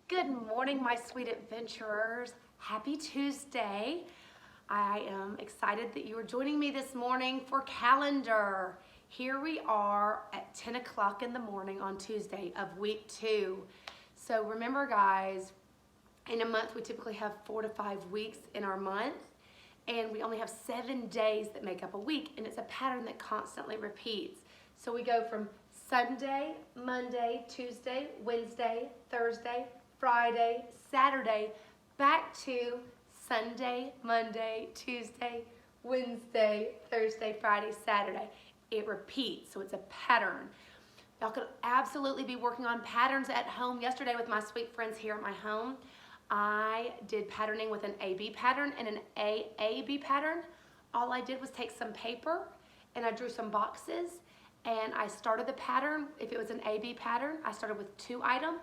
Good morning, my sweet adventurers. Happy Tuesday. I am excited that you are joining me this morning for calendar. Here we are at 10 o'clock in the morning on Tuesday of week 2. So remember guys, in a month we typically have 4 to 5 weeks in our month, and we only have 7 days that make up a week, and it's a pattern that constantly repeats. So we go from Sunday, Monday, Tuesday, Wednesday, Thursday, Friday, Saturday, back to Sunday, Monday, Tuesday, Wednesday, Thursday, Friday, Saturday. It repeats, so it's a pattern. Y'all could absolutely be working on patterns at home. Yesterday with my sweet friends here at my home, I did patterning with an AB pattern and an AAB pattern. All I did was take some paper and I drew some boxes and I started the pattern. If it was an AB pattern, I started with 2 items.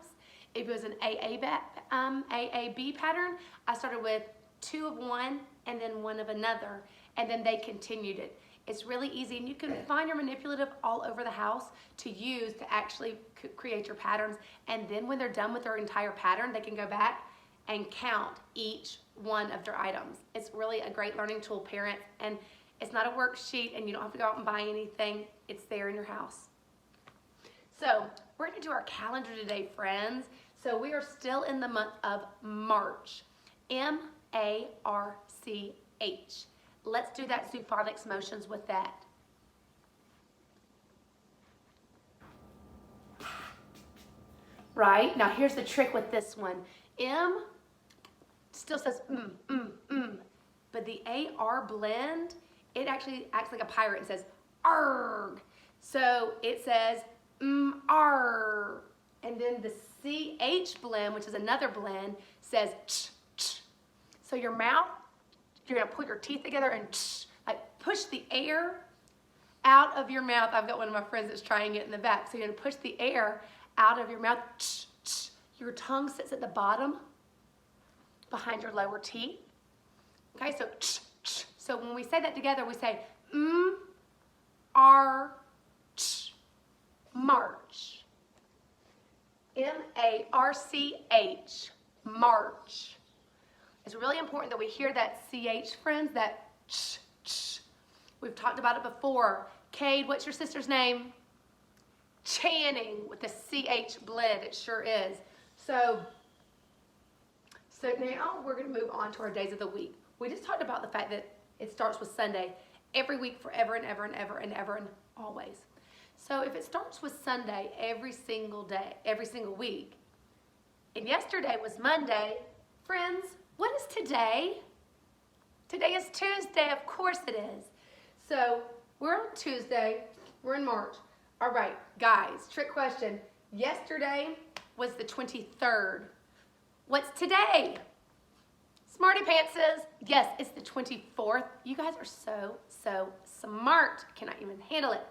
If it was an AAB pattern, I started with 2 of one and then 1 of another, and then they continued it. It's really easy, and you can find your manipulative all over the house to use to actually create your patterns, and then when they're done with their entire pattern, they can go back and count each one of their items. It's really a great learning tool, parents, and it's not a worksheet, and you don't have to go out and buy anything. It's there in your house. So we're going to do our calendar today, friends. So we are still in the month of March, M-A-R-C-H. Let's do that zoophonics motions with that. Right, now here's the trick with this one. M still says but the A-R blend, it actually acts like a pirate and says arg. So it says arg. And then the CH blend, which is another blend, says ch, ch. So your mouth, you're gonna put your teeth together and ch, like push the air out of your mouth. I've got one of my friends that's trying it in the back. So you're gonna push the air out of your mouth, ch, ch. Your tongue sits at the bottom behind your lower teeth. Okay, so ch, ch. So when we say that together, we say R, ch, March. M-A-R-C-H, March. It's really important that we hear that CH, friends, that ch, ch. We've talked about it before. Cade, what's your sister's name? Channing with the CH blend, it sure is. So now we're gonna move on to our days of the week. We just talked about the fact that it starts with Sunday every week forever and ever and ever and ever and always. So if it starts with Sunday every single day, every single week, and yesterday was Monday, friends, what is today? Today is Tuesday, of course it is. So we're on Tuesday, we're in March. All right, guys, trick question. Yesterday was the 23rd. What's today? Smarty pantses. Yes, it's the 24th. You guys are so smart. Cannot even handle it.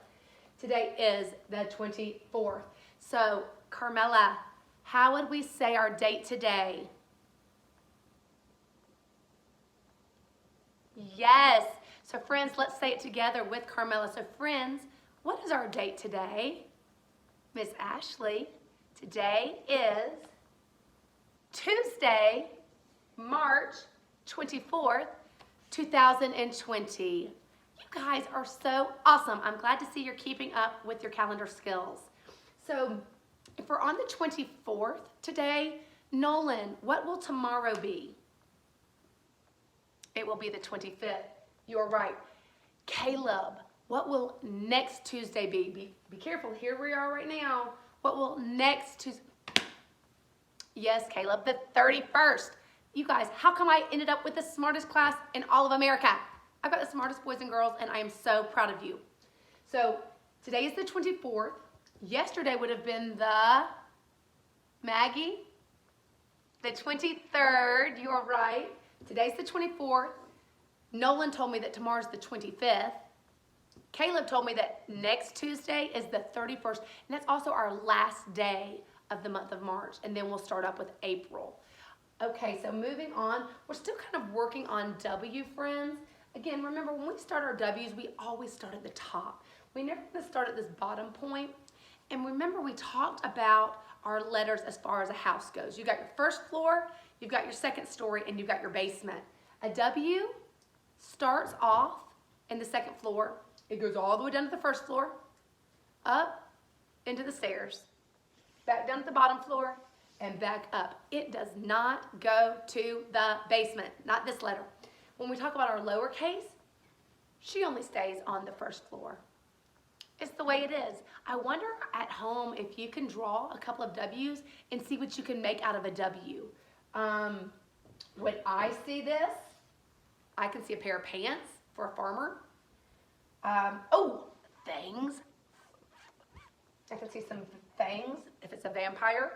Today is the 24th. So, Carmela, how would we say our date today? Yes. So, friends, let's say it together with Carmela. So, friends, what is our date today? Miss Ashley, today is Tuesday, March 24th, 2020. You guys are so awesome. I'm glad to see you're keeping up with your calendar skills. So if we're on the 24th today, Nolan, what will tomorrow be? It will be the 25th. You're right. Caleb, what will next Tuesday be? Be careful. Here we are right now. What will next Tuesday? Yes, Caleb, the 31st. You guys, how come I ended up with the smartest class in all of America? I've got the smartest boys and girls, and I am so proud of you. So today is the 24th. Yesterday would have been the, Maggie, the 23rd. You're right. Today's the 24th. Nolan told me that tomorrow's the 25th. Caleb told me that next Tuesday is the 31st, and that's also our last day of the month of March, and then we'll start up with April. Okay, so moving on, we're still kind of working on W, friends. Again, remember when we start our W's, we always start at the top. We never start at this bottom point. And remember we talked about are letters as far as a house goes. You've got your first floor, you've got your second story, and you've got your basement. A W starts off in the second floor. It goes all the way down to the first floor, up into the stairs, back down to the bottom floor, and back up. It does not go to the basement, not this letter. When we talk about our lowercase, she only stays on the first floor. It's the way it is. I wonder at home if you can draw a couple of W's and see what you can make out of a W. When I see this, I can see a pair of pants for a farmer. Oh, fangs. I can see some fangs if it's a vampire.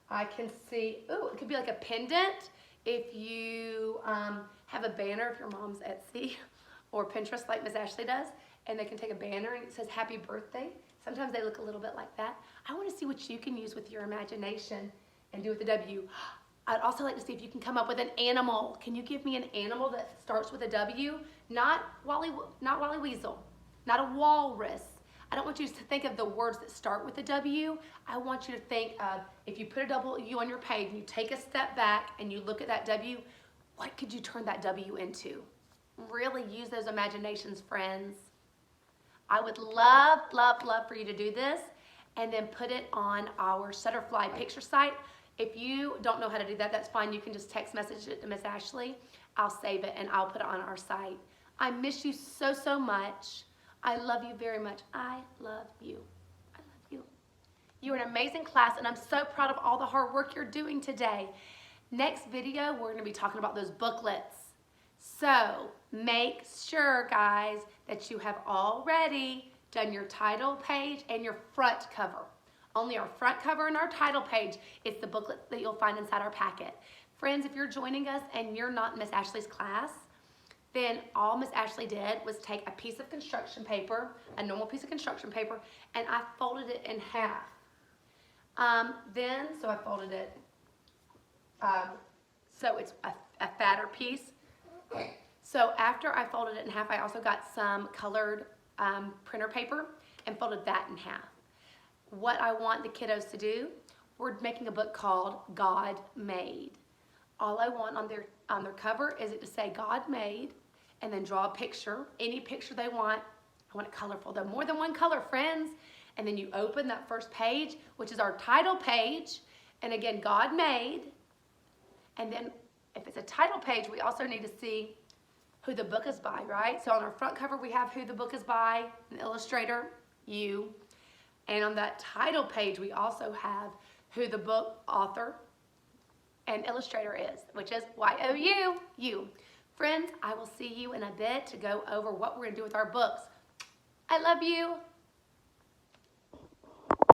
I can see, oh, it could be like a pendant if you have a banner, if your mom's Etsy or Pinterest like Miss Ashley does, and they can take a banner and it says happy birthday. Sometimes they look a little bit like that. I want to see what you can use with your imagination and do with the W. I'd also like to see if you can come up with an animal. Can you give me an animal that starts with a W? Not Wally Weasel, not a walrus. I don't want you to think of the words that start with a W. I want you to think of, if you put a W on your page and you take a step back and you look at that W, what could you turn that W into? Really use those imaginations, friends. I would love, love, love for you to do this and then put it on our Shutterfly picture site. If you don't know how to do that, that's fine. You can just text message it to Miss Ashley. I'll save it and I'll put it on our site. I miss you so, so much. I love you very much. I love you. I love you. You're an amazing class, and I'm so proud of all the hard work you're doing today. Next video, we're going to be talking about those booklets. So make sure, guys, that you have already done your title page and your front cover. Only our front cover and our title page is the booklet that you'll find inside our packet. Friends, if you're joining us and you're not in Miss Ashley's class, then all Miss Ashley did was take a piece of construction paper, a normal piece of construction paper, and I folded it in half. So I folded it, so it's a fatter piece. So after I folded it in half, I also got some colored printer paper and folded that in half. What I want the kiddos to do, we're making a book called God Made. All I want on their cover is it to say God Made, and then draw a picture, any picture they want. I want it colorful, though, more than one color, friends. And then you open that first page, which is our title page, and again, God Made. And then if it's a title page, we also need to see who the book is by, right? So on our front cover, we have who the book is by, an illustrator, you. And on that title page, we also have who the book author and illustrator is, which is Y-O-U, you. Friends, I will see you in a bit to go over what we're going to do with our books. I love you.